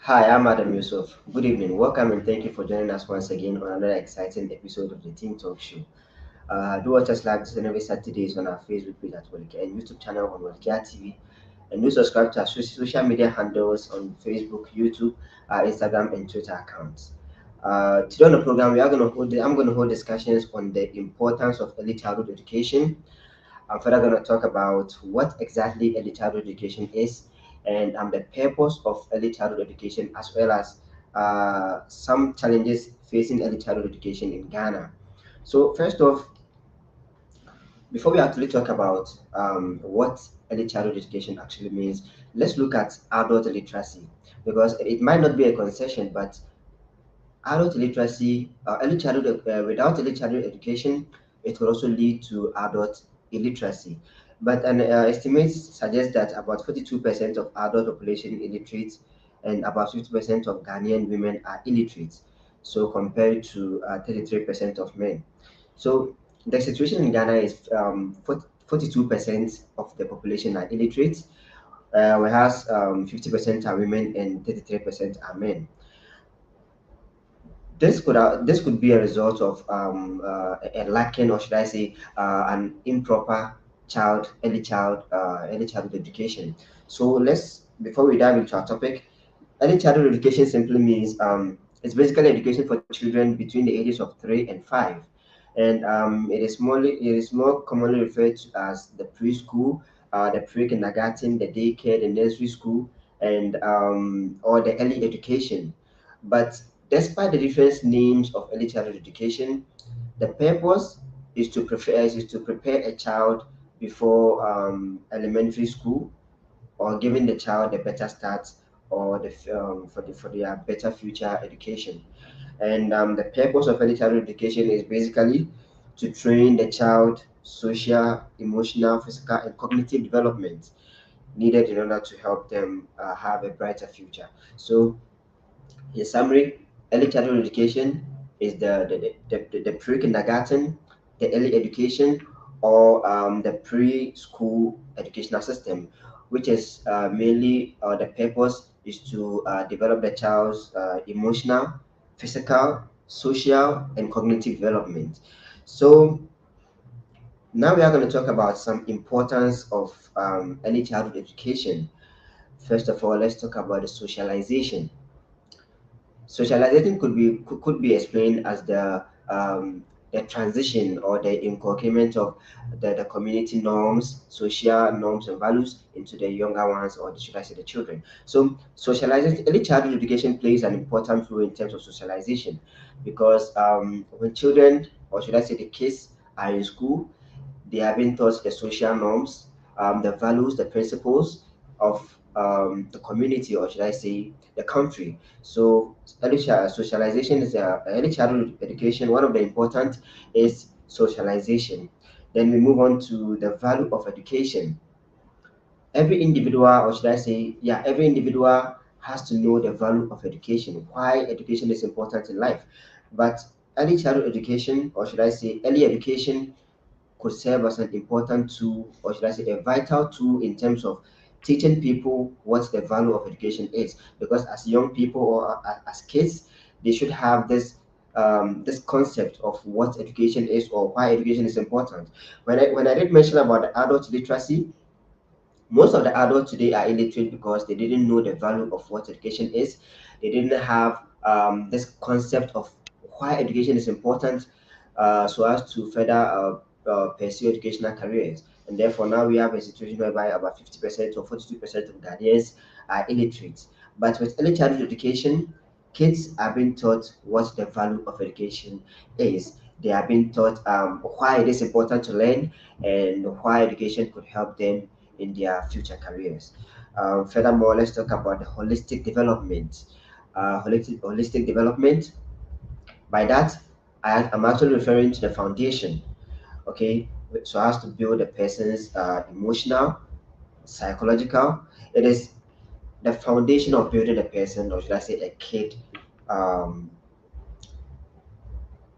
Hi, I'm Adam Yusuf. Good evening. Welcome and thank you for joining us once again on another exciting episode of the Team Talk Show. Do watch us live this and every Saturdays on our Facebook page at Walkia and YouTube channel on Walkia TV. And do subscribe to our social media handles on Facebook, YouTube, Instagram, and Twitter accounts. Today on the program, I'm going to hold discussions on the importance of early childhood education. I'm further going to talk about what exactly early childhood education is and the purpose of early childhood education, as well as some challenges facing early childhood education in Ghana. So, first off, before we actually talk about what early childhood education actually means, let's look at adult literacy because it might not be a concession, but adult literacy, without early childhood education, it could also lead to adult illiteracy. But an estimate suggests that about 42% of adult population illiterate and about 50% of Ghanaian women are illiterate. So compared to 33% of men. So the situation in Ghana is 42% of the population are illiterate, whereas 50% are women and 33% are men. This could be a result of a lacking, or should I say, an improper early childhood education. So let's before we dive into our topic, early childhood education simply means it's basically education for children between the ages of 3 and 5, and it is more commonly referred to as the preschool, the pre-kindergarten, the daycare, the nursery school, and or the early education. But despite the different names of early childhood education, the purpose is to prepare a child before elementary school, or giving the child a better start, or for their better future education. And the purpose of early childhood education is basically to train the child social, emotional, physical, and cognitive development needed in order to help them have a brighter future. So in summary, early childhood education is the pre-kindergarten, the early education, or the preschool educational system, which is mainly the purpose is to develop the child's emotional, physical, social, and cognitive development. So now we are going to talk about some importance of early childhood education. First of all, let's talk about the socialization. Socialization could be explained as the transition or the inculcation of the community norms, social norms and values into the younger ones, or should I say the children. So socialization, early childhood education plays an important role in terms of socialization, because when children, or should I say the kids, are in school, they are being taught the social norms, the values, the principles of the community, or should I say the country. So socialization is early childhood education. One of the important is socialization. Then we move on to the value of education. Every individual, or should I say, yeah, every individual has to know the value of education, why education is important in life. But early childhood education, or should I say early education, could serve as an important tool, or should I say a vital tool, in terms of teaching people what the value of education is. Because as young people, or as kids, they should have this concept of what education is, or why education is important. When I did mention about the adult literacy, most of the adults today are illiterate because they didn't know the value of what education is. They didn't have this concept of why education is important, so as to further pursue educational careers. And therefore, now we have a situation whereby about 50% or 42% of Ghanaians are illiterate. But with early childhood education, kids are being taught what the value of education is. They are being taught why it is important to learn, and why education could help them in their future careers. Furthermore, let's talk about the holistic development. Holistic development, by that, I'm actually referring to the foundation, okay? So as to build a person's emotional, psychological. It is the foundation of building a person, or should I say a kid, um,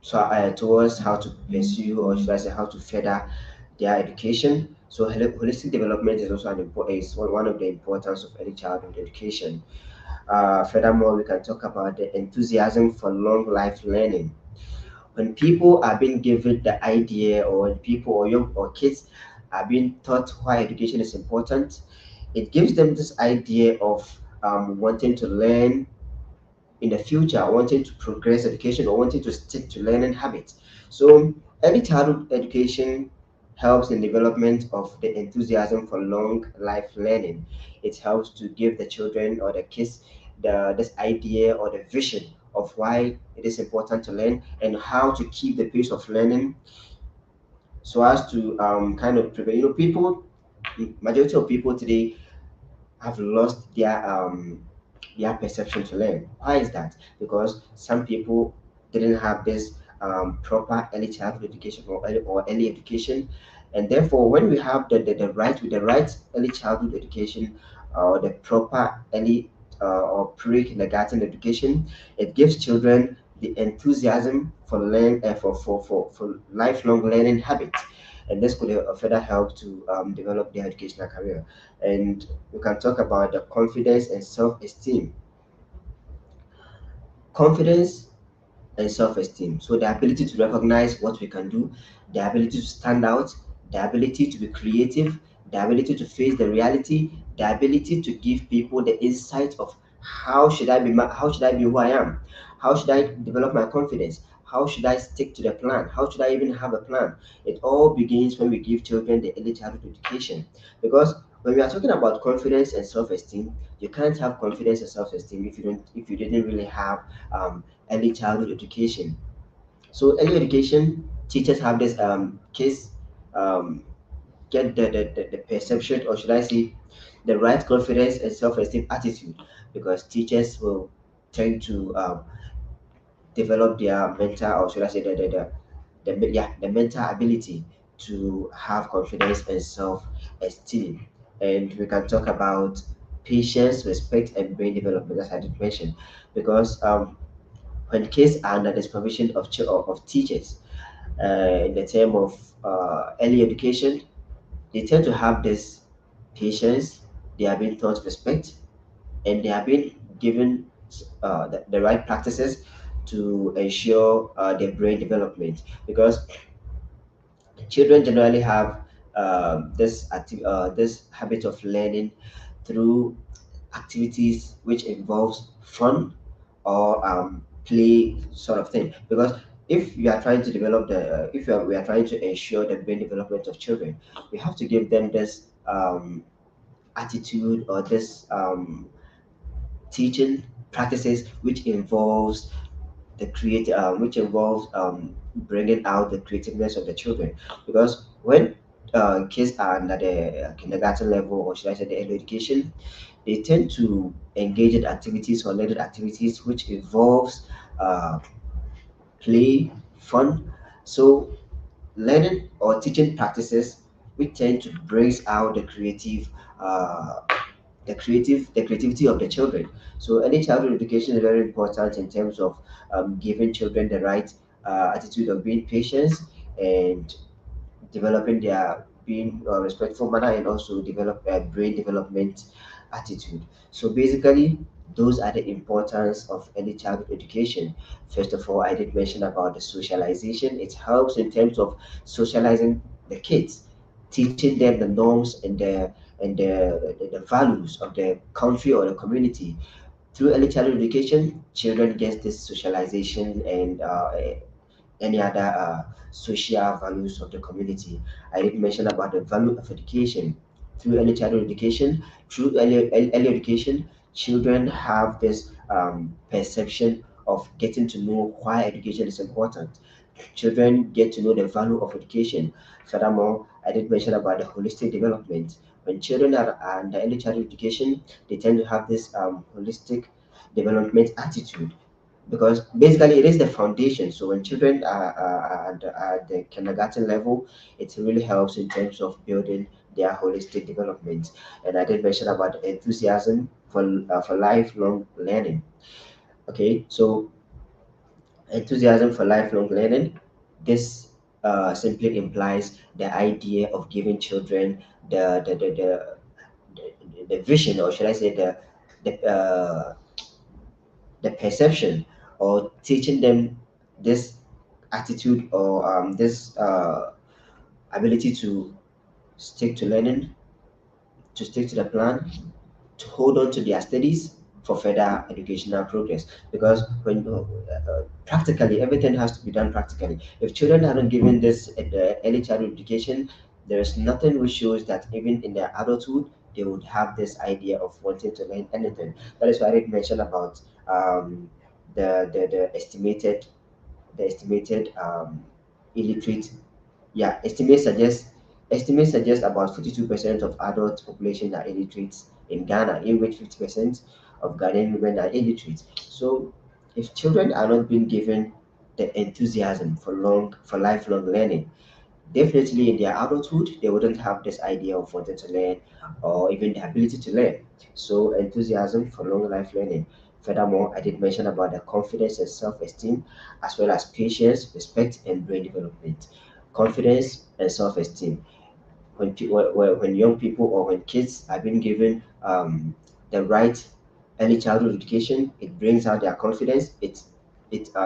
towards how to pursue, or should I say how to further their education. So holistic development is also is one of the importance of early childhood education. Furthermore, we can talk about the enthusiasm for long life learning. When people are being given the idea, or when people or young or kids are being taught why education is important, it gives them this idea of wanting to learn in the future, wanting to progress education or wanting to stick to learning habits. So early childhood education helps in development of the enthusiasm for long life learning. It helps to give the children or the kids this idea or the vision of why it is important to learn and how to keep the pace of learning so as to kind of prevent, people, majority of people today have lost their perception to learn. Why is that? Because some people didn't have this proper early childhood education or early education, and therefore when we have the right early childhood education or the proper early or pre-kindergarten education, it gives children the enthusiasm for for lifelong learning habits, and this could further help to develop their educational career. And we can talk about the confidence and self-esteem. Confidence and self-esteem. So the ability to recognize what we can do, the ability to stand out, the ability to be creative, the ability to face the reality, the ability to give people the insight of how should I be who I am? How should I develop my confidence? How should I stick to the plan? How should I even have a plan? It all begins when we give children the early childhood education. Because when we are talking about confidence and self-esteem, you can't have confidence and self-esteem if you didn't really have early childhood education. So early education teachers have this case um, get the perception, or should I say, the right confidence and self-esteem attitude, because teachers will tend to develop their mental, or should I say, the mental ability to have confidence and self-esteem. And we can talk about patience, respect, and brain development, as I did mention, because when kids are under the supervision of teachers, in the term of early education, they tend to have this patience, they are being taught respect, and they are being given the right practices to ensure their brain development. Because children generally have this habit of learning through activities which involves fun or play sort of thing. Because if we are trying to develop we are trying to ensure the brain development of children, we have to give them this attitude or this teaching practices which involves bringing out the creativeness of the children. Because when kids are under the kindergarten level, or should I say the early education, they tend to engage in activities or learning activities which involves uh, play, fun. So learning or teaching practices which tend to bring out uh, the creativity of the children. So early childhood education is very important in terms of giving children the right attitude of being patient and developing their being respectful manner, and also develop brain development attitude. So basically, those are the importance of early childhood education. First of all, I did mention about the socialization. It helps in terms of socializing the kids, teaching them the norms and the values of the country or the community. Through early childhood education, children get this socialization and any other social values of the community. I did mention about the value of education. Through early childhood education, through early education, children have this perception of getting to know why education is important. Children get to know the value of education. Furthermore, I did mention about the holistic development. When children are in the early childhood education, they tend to have this holistic development attitude, because basically it is the foundation. So when children are at the kindergarten level, it really helps in terms of building their holistic development. And I did mention about enthusiasm for lifelong learning. Okay, so enthusiasm for lifelong learning. This simply implies the idea of giving children the vision, or should I say the the perception, or teaching them this attitude, or this ability to stick to learning, to stick to the plan, to hold on to their studies for further educational progress. Because when practically everything has to be done practically. If children aren't given this early childhood education, there is nothing which shows that even in their adulthood they would have this idea of wanting to learn anything. That is why I did mention about the estimated, illiterate. Yeah, estimates suggest about 52% of adult population are illiterate in Ghana, in which 50% of Ghanaian women are illiterate. So if children are not being given the enthusiasm for lifelong learning, definitely in their adulthood they wouldn't have this idea of wanting to learn, or even the ability to learn. So enthusiasm for long life learning. Furthermore, I did mention about the confidence and self-esteem, as well as patience, respect, and brain development. Confidence and self-esteem. When young people, or when kids are being given the right early childhood education, it brings out their confidence. It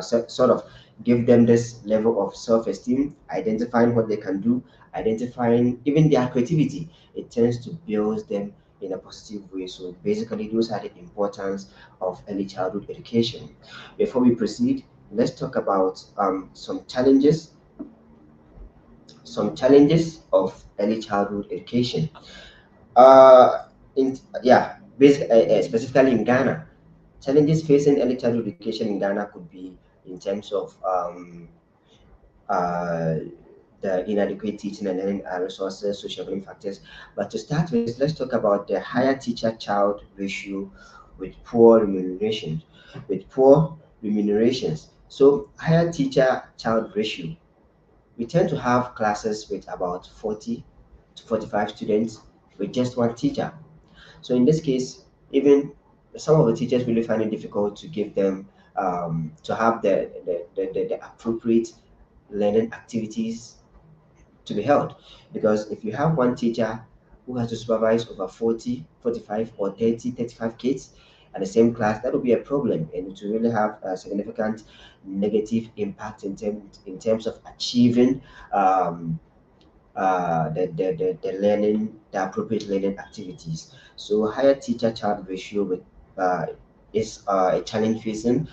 sort of give them this level of self-esteem, identifying what they can do, identifying even their creativity. It tends to build them in a positive way. So basically, those are the importance of early childhood education. Before we proceed, let's talk about some challenges of early childhood education. Specifically in Ghana, challenges facing early childhood education in Ghana could be in terms of uh, the inadequate teaching and learning resources, socioeconomic factors. But to start with, let's talk about the higher teacher-child ratio with poor remuneration. With poor remunerations, so higher teacher-child ratio, we tend to have classes with about 40 to 45 students with just one teacher. So in this case, even some of the teachers really find it difficult to give them to have the appropriate learning activities to be held. Because if you have one teacher who has to supervise over 40, 45, or 30, 35 kids at the same class, that will be a problem, and it will really have a significant negative impact in terms of achieving the learning, the appropriate learning activities. So higher teacher-child ratio uh, is a challenge facing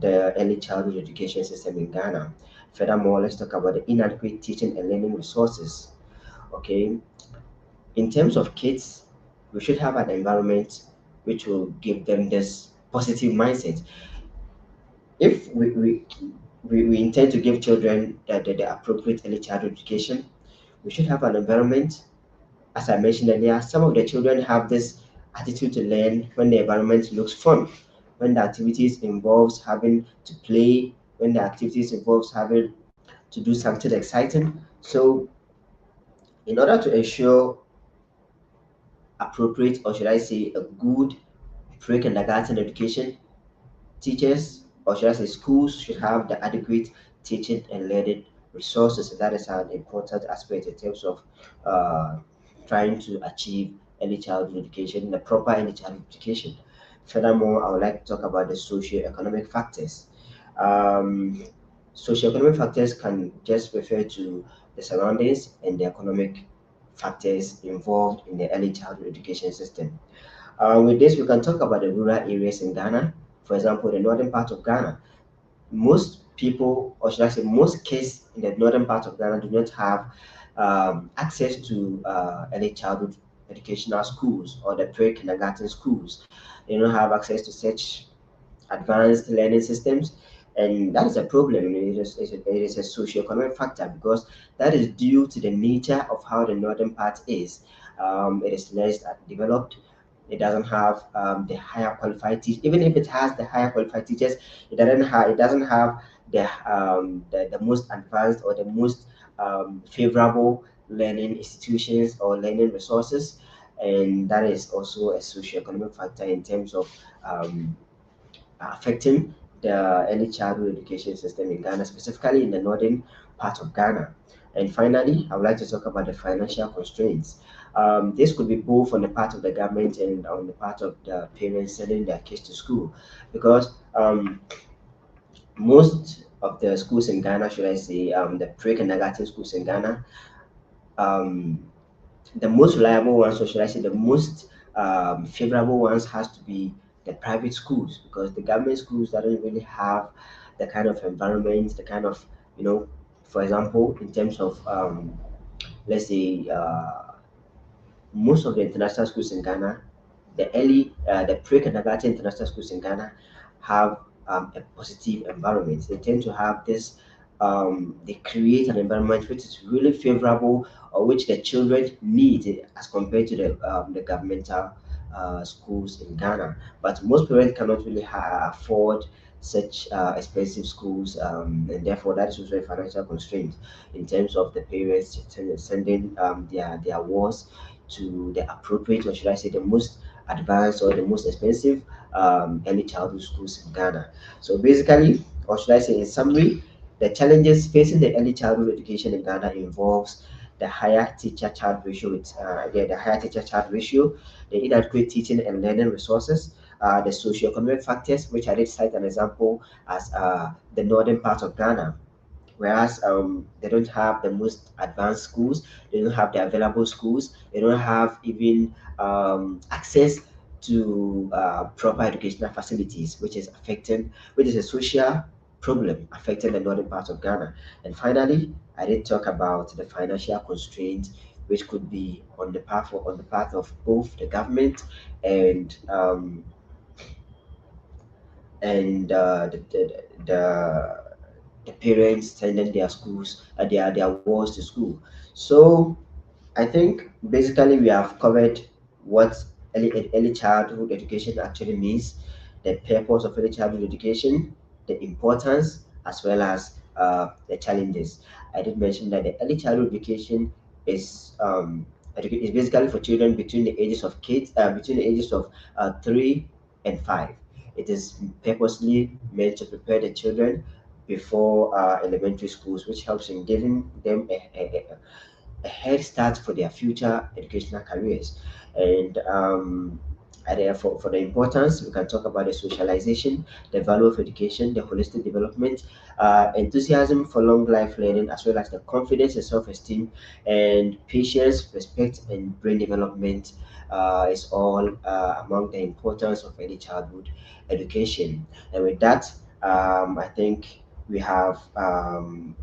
the early childhood education system in Ghana. Furthermore, let's talk about the inadequate teaching and learning resources. Okay, in terms of kids, we should have an environment which will give them this positive mindset. If we intend to give children the appropriate early childhood education, we should have an environment. As I mentioned earlier, some of the children have this attitude to learn when the environment looks fun, when the activities involves having to play, when the activities involves having to do something exciting. So, in order to ensure appropriate, or should I say, a good pre-kindergarten education, teachers, or should I say schools, should have the adequate teaching and learning resources. That is an important aspect in terms of uh, trying to achieve early childhood education, the proper early childhood education. Furthermore, I would like to talk about the socio-economic factors. Um, Socioeconomic factors can just refer to the surroundings and the economic factors involved in the early childhood education system. With this, we can talk about the rural areas in Ghana. For example, the northern part of Ghana. Most people, or should I say, most kids in the northern part of Ghana do not have access to early childhood educational schools, or the pre-kindergarten schools. They don't have access to such advanced learning systems, and that is a problem. It is a socio-economic factor, because that is due to the nature of how the northern part is. It is less developed. It doesn't have the higher qualified teachers. Even if it has the higher qualified teachers, it doesn't have the most advanced, or the most favorable learning institutions or learning resources, and that is also a socio-economic factor in terms of affecting the early childhood education system in Ghana, specifically in the northern part of Ghana. And finally, I would like to talk about the financial constraints. This could be both on the part of the government and on the part of the parents sending their kids to school, because most of the schools in Ghana, should I say, the pre-kindergarten schools in Ghana, um, the most reliable ones, or should I say, the most favorable ones, has to be the private schools, because the government schools doesn't really have the kind of environment, the kind of, you know, for example, in terms of let's say most of the international schools in Ghana, the pre-kindergarten international schools in Ghana have a positive environment. They tend to have this, they create an environment which is really favorable, or which the children need as compared to the governmental schools in Ghana. But most parents cannot really afford such expensive schools, and therefore that is also a financial constraint in terms of the parents sending their wards to the appropriate, or should I say, the most advanced or the most expensive early childhood schools in Ghana. So basically, or should I say, in summary, the challenges facing the early childhood education in Ghana involves the higher teacher-child ratio, the higher teacher-child ratio, the inadequate teaching and learning resources, the socio-economic factors, which I did cite an example as the northern part of Ghana, whereas they don't have the most advanced schools, they don't have the available schools, they don't have even access to proper educational facilities, which is a social problem affecting the northern part of Ghana. And finally, I did talk about the financial constraints, which could be on the part of both the government and the the parents sending their schools, their wards to school. So I think basically we have covered what early childhood education actually means, the purpose of early childhood education, the importance, as well as the challenges. I did mention that the early childhood education is is basically for children between the ages of 3 and 5. It is purposely meant to prepare the children before elementary schools, which helps in giving them a head start for their future educational careers. And for the importance, we can talk about the socialization, the value of education, the holistic development, enthusiasm for long life learning, as well as the confidence and self-esteem, and patience, respect, and brain development is all among the importance of early childhood education. And with that, I think we have um,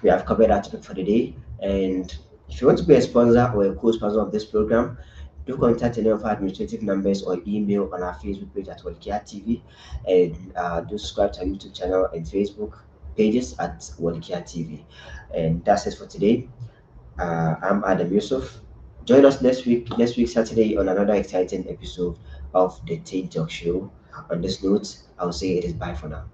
we have covered our topic for the day. And if you want to be a sponsor or a co-sponsor of this program, do contact any of our administrative numbers or email on our Facebook page at Walkia TV, and do subscribe to our YouTube channel and Facebook pages at Walkia TV. And that's it for today. I'm Adam Yusuf. Join us next week Saturday, on another exciting episode of the Teen Talk Show. On this note, I'll say it is bye for now.